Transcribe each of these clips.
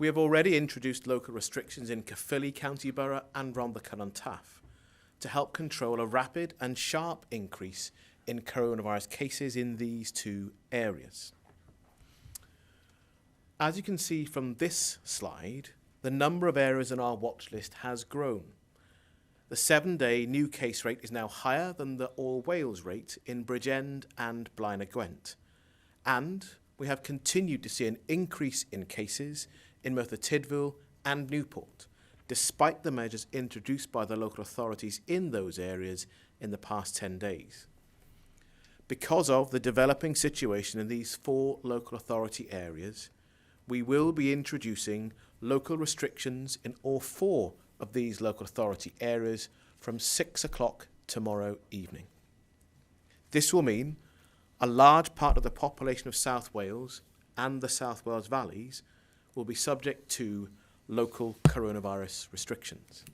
We have already introduced local restrictions in Caerphilly County Borough and Rhondda Cynon Taf to help control a rapid and sharp increase in coronavirus cases in these two areas. As you can see from this slide, the number of areas on our watch list has grown. The 7-day new case rate is now higher than the All Wales rate in Bridgend and Blaenau Gwent. And we have continued to see an increase in cases in Merthyr Tydfil and Newport, despite the measures introduced by the local authorities in those areas in the past 10 days. Because of the developing situation in these 4 local authority areas, we will be introducing local restrictions in all 4 of these local authority areas from 6 o'clock tomorrow evening. This will mean a large part of the population of South Wales and the South Wales valleys will be subject to local coronavirus restrictions.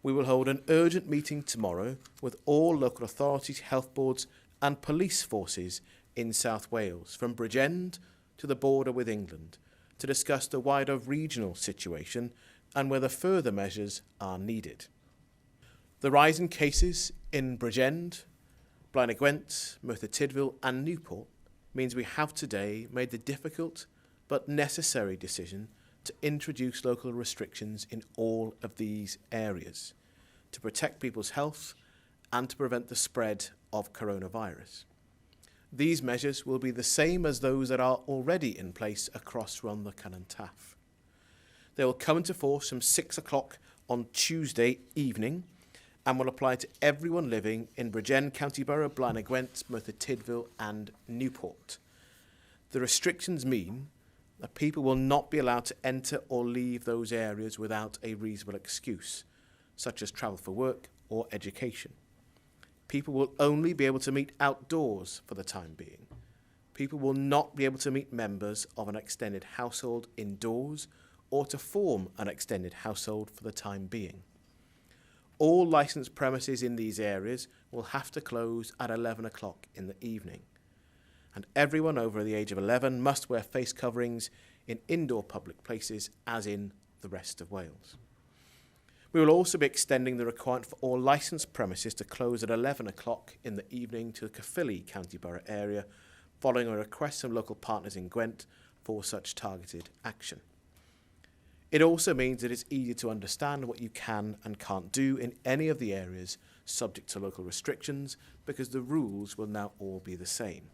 We will hold an urgent meeting tomorrow with all local authorities, health boards and police forces in South Wales, from Bridgend to the border with England, to discuss the wider regional situation and whether further measures are needed. The rise in cases in Bridgend, Blaenau Gwent, Merthyr Tydfil and Newport means we have today made the difficult but necessary decision to introduce local restrictions in all of these areas to protect people's health and to prevent the spread of coronavirus. These measures will be the same as those that are already in place across Rhondda Cynon Taf. They will come into force from 6 o'clock on Tuesday evening and will apply to everyone living in Bridgend County Borough, Blaenau Gwent, Merthyr Tydfil and Newport. The restrictions mean that people will not be allowed to enter or leave those areas without a reasonable excuse, such as travel for work or education. People will only be able to meet outdoors for the time being. People will not be able to meet members of an extended household indoors or to form an extended household for the time being. All licensed premises in these areas will have to close at 11 o'clock in the evening. And everyone over the age of 11 must wear face coverings in indoor public places as in the rest of Wales. We will also be extending the requirement for all licensed premises to close at 11 o'clock in the evening to the Caerphilly County Borough area, following a request from local partners in Gwent for such targeted action. It also means that it's easier to understand what you can and can't do in any of the areas subject to local restrictions, because the rules will now all be the same.